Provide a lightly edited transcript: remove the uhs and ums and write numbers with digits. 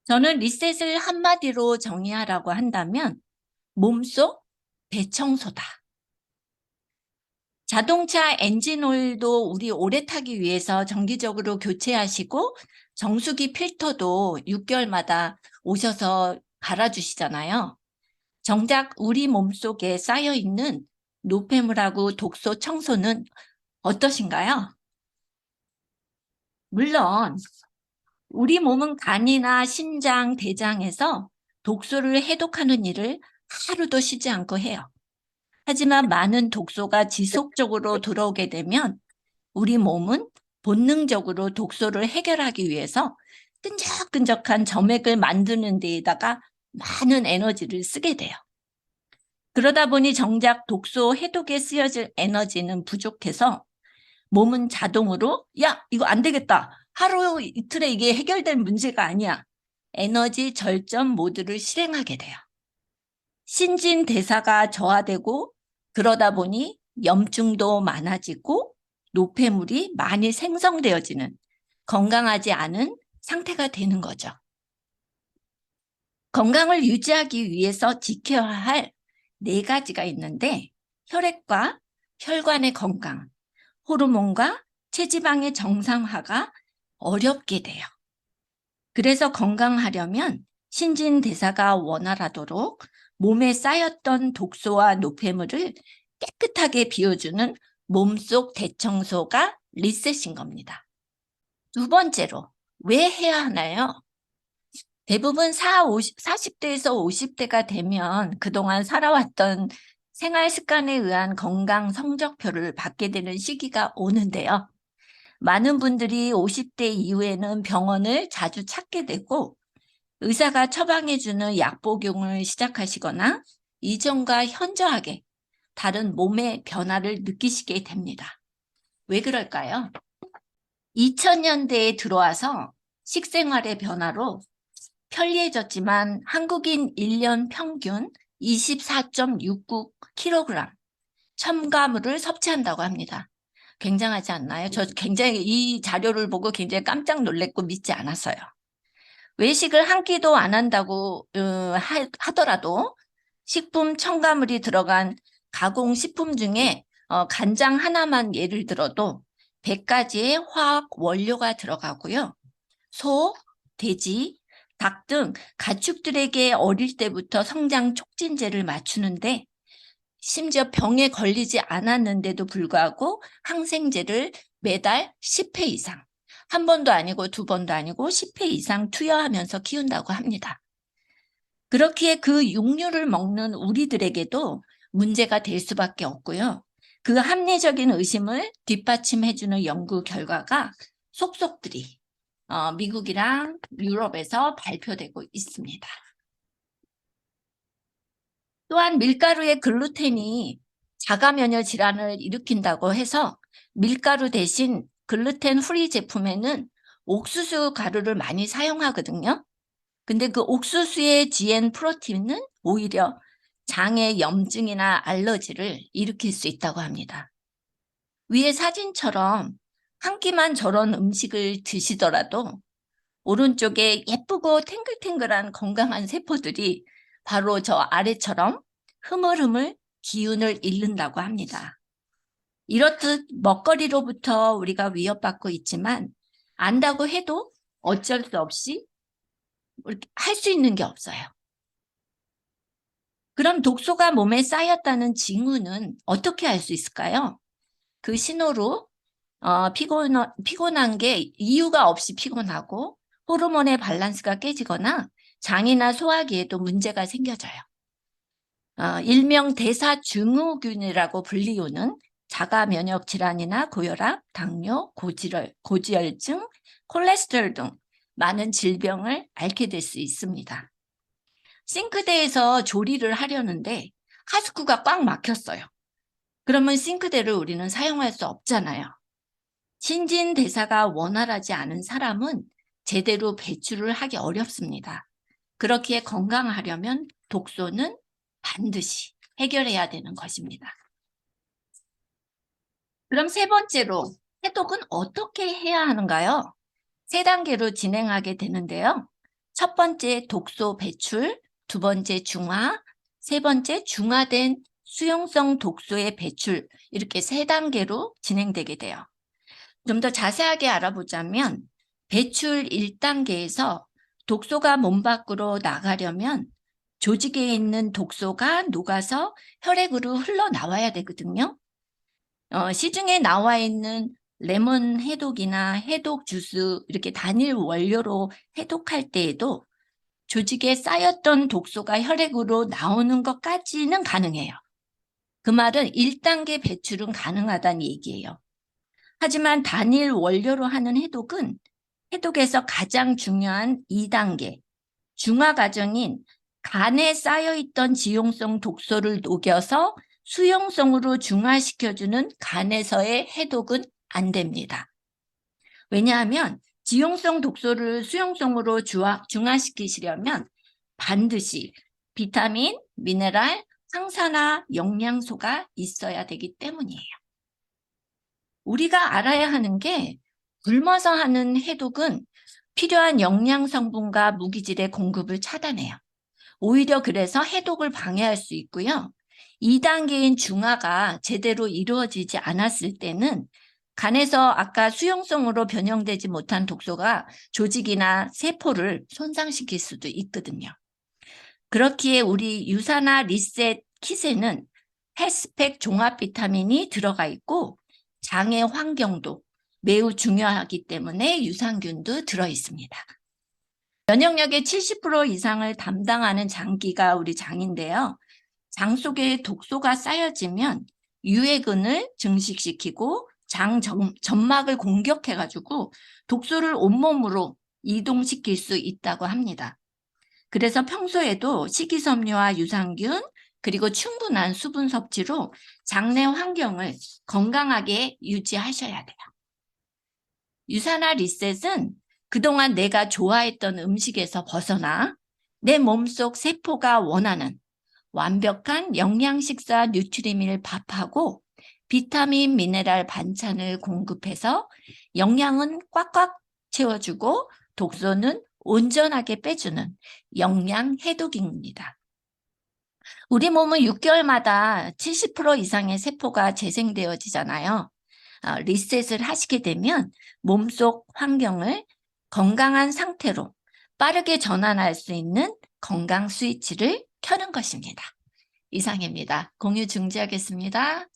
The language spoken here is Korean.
저는 리셋을 한마디로 정의하라고 한다면 몸속 대청소다. 자동차 엔진오일도 우리 오래 타기 위해서 정기적으로 교체하시고 정수기 필터도 6개월마다 오셔서 갈아주시잖아요. 정작 우리 몸속에 쌓여있는 노폐물하고 독소 청소는 어떠신가요? 물론 우리 몸은 간이나 신장, 대장에서 독소를 해독하는 일을 하루도 쉬지 않고 해요. 하지만 많은 독소가 지속적으로 들어오게 되면 우리 몸은 본능적으로 독소를 해결하기 위해서 끈적끈적한 점액을 만드는 데에다가 많은 에너지를 쓰게 돼요. 그러다 보니 정작 독소 해독에 쓰여질 에너지는 부족해서 몸은 자동으로 야, 이거 안 되겠다. 하루 이틀에 이게 해결될 문제가 아니야. 에너지 절전 모드를 실행하게 돼요. 신진대사가 저하되고 그러다 보니 염증도 많아지고 노폐물이 많이 생성되어지는 건강하지 않은 상태가 되는 거죠. 건강을 유지하기 위해서 지켜야 할 4가지가 있는데 혈액과 혈관의 건강, 호르몬과 체지방의 정상화가 어렵게 돼요. 그래서 건강하려면 신진대사가 원활하도록 몸에 쌓였던 독소와 노폐물을 깨끗하게 비워주는 몸속 대청소가 리셋인 겁니다. 2번째로 왜 해야 하나요? 대부분 40대에서 50대가 되면 그동안 살아왔던 생활 습관에 의한 건강 성적표를 받게 되는 시기가 오는데요. 많은 분들이 50대 이후에는 병원을 자주 찾게 되고 의사가 처방해주는 약 복용을 시작하시거나 이전과 현저하게 다른 몸의 변화를 느끼시게 됩니다. 왜 그럴까요? 2000년대에 들어와서 식생활의 변화로 편리해졌지만 한국인 1년 평균 24.69kg 첨가물을 섭취한다고 합니다. 굉장하지 않나요? 저 굉장히 이 자료를 보고 굉장히 깜짝 놀랐고 믿지 않았어요. 외식을 한 끼도 안 한다고 하더라도 식품 첨가물이 들어간 가공식품 중에 간장 하나만 예를 들어도 100가지의 화학 원료가 들어가고요. 소, 돼지, 닭 등 가축들에게 어릴 때부터 성장 촉진제를 맞추는데 심지어 병에 걸리지 않았는데도 불구하고 항생제를 매달 10회 이상, 한 번도 아니고 2번도 아니고 10회 이상 투여하면서 키운다고 합니다. 그렇기에 그 육류를 먹는 우리들에게도 문제가 될 수밖에 없고요. 그 합리적인 의심을 뒷받침해주는 연구 결과가 속속들이 미국이랑 유럽에서 발표되고 있습니다. 또한 밀가루의 글루텐이 자가면역 질환을 일으킨다고 해서 밀가루 대신 글루텐 프리 제품에는 옥수수 가루를 많이 사용하거든요. 근데 그 옥수수의 GN 프로틴은 오히려 장의 염증이나 알러지를 일으킬 수 있다고 합니다. 위의 사진처럼 한 끼만 저런 음식을 드시더라도 오른쪽에 예쁘고 탱글탱글한 건강한 세포들이 바로 저 아래처럼 흐물흐물 기운을 잃는다고 합니다. 이렇듯 먹거리로부터 우리가 위협받고 있지만 안다고 해도 어쩔 수 없이 할 수 있는 게 없어요. 그럼 독소가 몸에 쌓였다는 징후는 어떻게 알 수 있을까요? 그 신호로 피곤한 게 이유가 없이 피곤하고 호르몬의 밸런스가 깨지거나 장이나 소화기에도 문제가 생겨져요. 일명 대사증후군이라고 불리우는 자가 면역 질환이나 고혈압, 당뇨, 고지혈증, 콜레스테롤 등 많은 질병을 앓게 될 수 있습니다. 싱크대에서 조리를 하려는데 하수구가 꽉 막혔어요. 그러면 싱크대를 우리는 사용할 수 없잖아요. 신진대사가 원활하지 않은 사람은 제대로 배출을 하기 어렵습니다. 그렇기에 건강하려면 독소는 반드시 해결해야 되는 것입니다. 그럼 3번째로 해독은 어떻게 해야 하는가요? 3단계로 진행하게 되는데요. 첫 번째 독소 배출, 두 번째 중화, 세 번째 중화된 수용성 독소의 배출, 이렇게 세 단계로 진행되게 돼요. 좀 더 자세하게 알아보자면 배출 1단계에서 독소가 몸 밖으로 나가려면 조직에 있는 독소가 녹아서 혈액으로 흘러나와야 되거든요. 시중에 나와 있는 레몬 해독이나 해독 주스 이렇게 단일 원료로 해독할 때에도 조직에 쌓였던 독소가 혈액으로 나오는 것까지는 가능해요. 그 말은 1단계 배출은 가능하다는 얘기예요. 하지만 단일 원료로 하는 해독은 해독에서 가장 중요한 2단계, 중화 과정인 간에 쌓여있던 지용성 독소를 녹여서 수용성으로 중화시켜주는 간에서의 해독은 안 됩니다. 왜냐하면 지용성 독소를 수용성으로 중화시키시려면 반드시 비타민, 미네랄, 항산화, 영양소가 있어야 되기 때문이에요. 우리가 알아야 하는 게 굶어서 하는 해독은 필요한 영양 성분과 무기질의 공급을 차단해요. 오히려 그래서 해독을 방해할 수 있고요. 2단계인 중화가 제대로 이루어지지 않았을 때는 간에서 아까 수용성으로 변형되지 못한 독소가 조직이나 세포를 손상시킬 수도 있거든요. 그렇기에 우리 유산화 리셋 킷에는 헬스팩 종합 비타민이 들어가 있고 장의 환경도 매우 중요하기 때문에 유산균도 들어 있습니다. 면역력의 70% 이상을 담당하는 장기가 우리 장인데요. 장 속에 독소가 쌓여지면 유해근을 증식시키고 장 점막을 공격해가지고 독소를 온몸으로 이동시킬 수 있다고 합니다. 그래서 평소에도 식이섬유와 유산균 그리고 충분한 수분 섭취로 장내 환경을 건강하게 유지하셔야 돼요. 유산화 리셋은 그동안 내가 좋아했던 음식에서 벗어나 내 몸속 세포가 원하는 완벽한 영양식사 뉴트리밀 밥하고 비타민, 미네랄 반찬을 공급해서 영양은 꽉꽉 채워주고 독소는 온전하게 빼주는 영양 해독입니다. 우리 몸은 6개월마다 70% 이상의 세포가 재생되어지잖아요. 리셋을 하시게 되면 몸속 환경을 건강한 상태로 빠르게 전환할 수 있는 건강 스위치를 켜는 것입니다. 이상입니다. 공유 중지하겠습니다.